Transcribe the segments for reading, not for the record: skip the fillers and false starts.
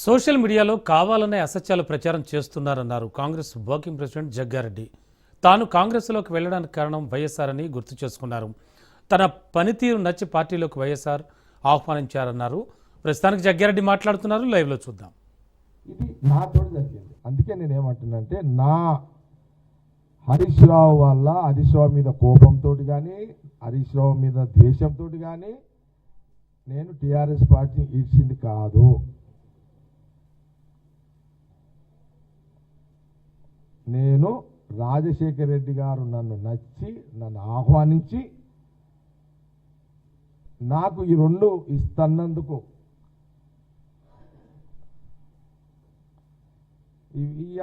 Social మీడియాలో కావాలనే అసత్యాలు ప్రచారం చేస్తున్నారన్నారు కాంగ్రెస్ వర్కింగ్ ప్రెసిడెంట్ జగ్గారెడ్డి. తాను కాంగ్రెస్లోకి వెళ్లడానికి కారణం వైఎస్ఆర్ అని గుర్తు చేసుకున్నారు. తన పనితీరు నచ్చి పార్టీలోకి వైఎస్ఆర్ ఆహ్వానించారన్నారు. ప్రస్తుతానికి జగ్గారెడ్డి మాట్లాడుతున్నారు. లైవ్లో చూద్దాం. ఇది నాతో జరిగింది. అందుకే నేనేమంటున్నానంటే నా హరీష్ రావు వల్ల హరీష్ రావు మీద కోపంతో కానీ హరీష్ రావు మీద ద్వేషంతో కానీ నేను టీఆర్ఎస్ పార్టీ ఈడ్చింది కాదు. నేను రాజశేఖర్ రెడ్డి గారు నన్ను నచ్చి నన్ను ఆహ్వానించి నాకు ఈ రెండు ఇస్తున్నందుకు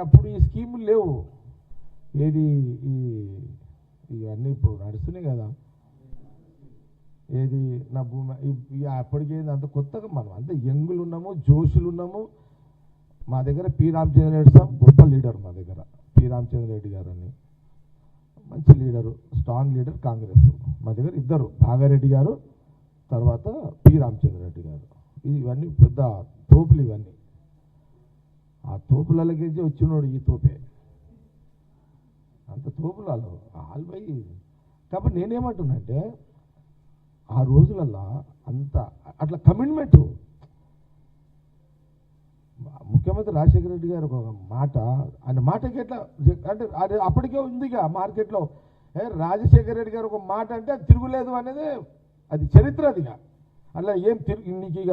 అప్పుడు ఈ స్కీములు లేవు. ఏది ఇవన్నీ ఇప్పుడు నడుస్తున్నాయి కదా. ఏది నా భూమి అప్పటికేది అంత కొత్తగా మనం అంత యంగులు ఉన్నాము, జోషులు ఉన్నాము. మా దగ్గర పి రామచంద్ర రెడ్డి సార్ గొప్ప లీడర్. మా దగ్గర పి రామచంద్ర రెడ్డి గారు అని మంచి లీడరు, స్ట్రాంగ్ లీడర్ కాంగ్రెస్. మా దగ్గర ఇద్దరు, భాగారెడ్డి గారు తర్వాత పి రామచంద్ర రెడ్డి గారు. ఇవన్నీ పెద్ద తోపులు. ఇవన్నీ ఆ తోపులకి వచ్చినోడు ఈ తోపే, అంత తోపులలో ఆల్బై. కాబట్టి నేనేమంటున్నానంటే ఆ రోజులల్లో అంత అట్లా కమిట్మెంటు. ముఖ్యమంత్రి రాజశేఖర రెడ్డి గారు ఒక మాట, ఆయన మాటకి ఎట్లా అంటే అది అప్పటికే ఉందిగా మార్కెట్లో. రాజశేఖర రెడ్డి గారు ఒక మాట అంటే అది తిరుగులేదు అనేది అది చరిత్ర. అదిగా అట్లా ఏం నీకు ఇక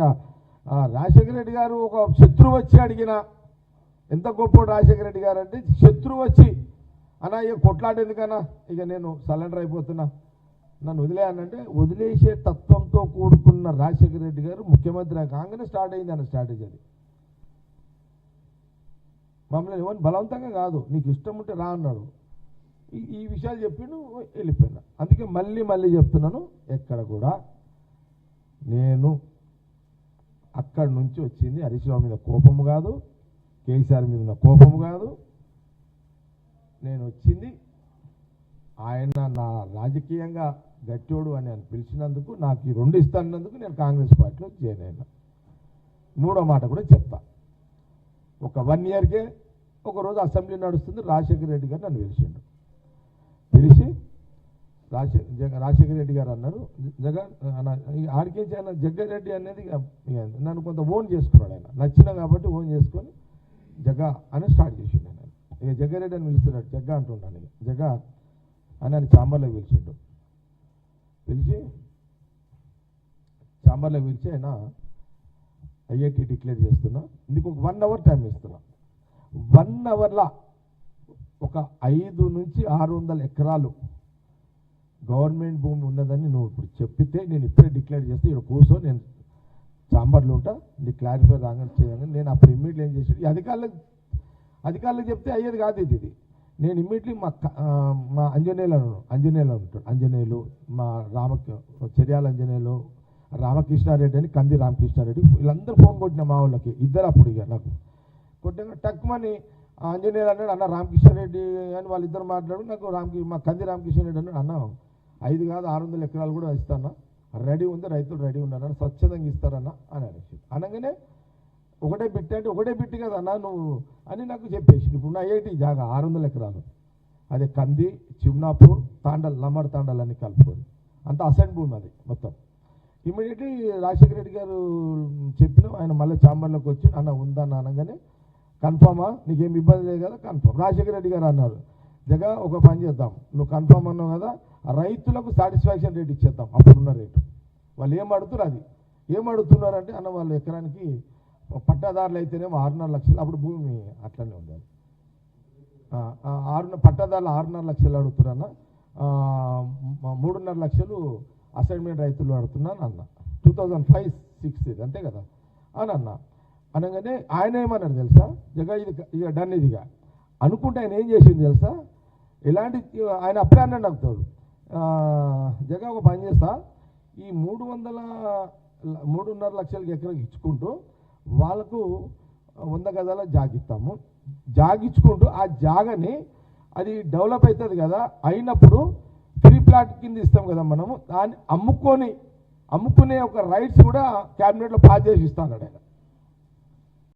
రాజశేఖర రెడ్డి గారు ఒక శత్రువు వచ్చి అడిగిన ఎంత గొప్ప రాజశేఖర రెడ్డి గారు అంటే, శత్రువు వచ్చి అన్నా ఇక కొట్లాడేందుకన్నా ఇక నేను సరెండర్ అయిపోతున్నా, నన్ను వదిలేయనంటే వదిలేసే తత్వంతో కూడుకున్న రాజశేఖర రెడ్డి గారు ముఖ్యమంత్రి కాగానే స్టార్ట్ అయింది అన్న స్ట్రాటజీ. అది మమ్మల్ని ఎవరిని బలవంతంగా కాదు, నీకు ఇష్టం ఉంటే రా అన్నాడు. ఈ విషయాలు చెప్పిండు, వెళ్ళిపోయినా. అందుకే మళ్ళీ చెప్తున్నాను, ఎక్కడ కూడా నేను అక్కడి నుంచి వచ్చింది హరీష్ రావు మీద కోపము కాదు, కేసీఆర్ మీద ఉన్న కోపము కాదు. నేను వచ్చింది ఆయన నా రాజకీయంగా గట్టోడు అని ఆయన పిలిచినందుకు, నాకు ఈ రెండు ఇస్తానందుకు నేను కాంగ్రెస్ పార్టీలో జాయిన్ అయినా. మూడో మాట కూడా చెప్తా. ఒక 1 ఇయర్కే ఒకరోజు అసెంబ్లీ నడుస్తుంది, రాజశేఖర రెడ్డి గారు నన్ను పిలిచి రాజశేఖర రెడ్డి గారు అన్నారు, ఆడికించి ఆయన జగ్గారెడ్డి అనేది నన్ను కొంత ఓన్ చేసుకున్నాడు. ఆయన నచ్చిన కాబట్టి ఓన్ చేసుకొని జగ్గా అని స్టార్ట్ చేసిండు. ఆయన ఇక జగ్గారెడ్డి అని పిలుస్తున్నాడు, జగ్గా అంటున్నాను. ఇక జగ్గా అని ఆయన చాంబర్లోకి పిలిచి ఆయన ఐఐటి డిక్లేర్ చేస్తున్నా, ఇందుకు ఒక 1 అవర్ టైం ఇస్తున్నా. 1 అవర్లో ఒక 500 నుంచి 600 ఎకరాలు గవర్నమెంట్ భూమి ఉన్నదని నువ్వు ఇప్పుడు చెప్పితే నేను ఇప్పుడే డిక్లేర్ చేస్తే ఇక్కడ కూర్చో, నేను చాంబర్లో ఉంటా, నీకు క్లారిఫై రాగానే చేయాలని. నేను అప్పుడు ఇమ్మీడియట్లీ ఏం చేసి అధికారులకు చెప్తే అయ్యేది కాదు. ఇది నేను ఇమ్మీడియట్లీ మా అంజనేయులు ఉంటాడు, అంజనేయులు, మా చెర్యాల అంజనేయులు, రామకృష్ణారెడ్డి అని కంది రామకృష్ణారెడ్డి, వీళ్ళందరూ ఫోన్ కొట్టిన మా వాళ్ళకి. ఇద్దరు అప్పుడు ఇక నాకు కొట్టిన టక్మని ఆంజనేయులు అన్నాడు, అన్న రామకృష్ణారెడ్డి అని వాళ్ళిద్దరు మాట్లాడు. నాకు మా కంది రామకృష్ణారెడ్డి అన్నాడు, అన్న 5 కాదు 600 ఎకరాలు కూడా ఇస్తానా, రెడీ ఉంది, రైతులు రెడీ ఉన్నారన్న, స్వచ్ఛందంగా ఇస్తారన్న అని అనేసి. అనగానే ఒకటే బిట్టి అంటే ఒకటే బిట్టి కదా అన్న నువ్వు అని నాకు చెప్పేసి. ఇప్పుడు నా ఐఐటి జాగా 600 ఎకరాలు, అదే కంది, చిమ్నాపూర్, తాండల్, లమ్మర్ తాండల్ అని కలుపుకొని అంత అసైన్ భూమి అది మొత్తం. ఇమ్మీడియట్లీ రాజశేఖర రెడ్డి గారు చెప్పిన ఆయన మళ్ళీ చాంబర్లోకి వచ్చి అన్న ఉందన్న అనగానే, కన్ఫామా, నీకేం ఇబ్బంది లేదు కదా, కన్ఫామ్. రాజశేఖర రెడ్డి గారు అన్నారు, జగ ఒక పని చేద్దాం, నువ్వు కన్ఫామ్ అన్నావు కదా, రైతులకు సాటిస్ఫాక్షన్ రేట్ ఇచ్చేద్దాం. అప్పుడున్న రేటు వాళ్ళు ఏం అడుగుతున్నారంటే అన్న వాళ్ళు ఎకరానికి పట్టాదారులు అయితేనేమో 6.5 లక్షలు, అప్పుడు భూమి అట్లనే ఉండాలి, పట్టాదారులు 6.5 లక్షలు అడుగుతున్నారన్న, 3.5 లక్షలు అసైన్మెంట్ రైతులు అడుగుతున్నాను అన్న. 2005-06 అంతే కదా అని అన్న. అనగానే ఆయన ఏమన్నాడు తెలుసా, జగ ఇది ఇక డన్ ఇదిగా అనుకుంటే ఆయన ఏం చేసింది తెలుసా, ఇలాంటి ఆయన అప్పుడే అన్నాడు నాకు తోడు, జగ ఒక పని చేస్తా, ఈ 3.5 లక్షలకి ఎకరాకి ఇచ్చుకుంటూ వాళ్ళకు 100 గజాల జాగిస్తాము, జాగిచ్చుకుంటూ ఆ జాగని అది డెవలప్ అవుతుంది కదా, అయినప్పుడు ఫ్రీ ప్లాట్ కింద ఇస్తాం కదా మనము, దాన్ని అమ్ముకునే ఒక రైట్స్ కూడా క్యాబినెట్లో పాస్ చేసి ఇస్తాను ఆయన.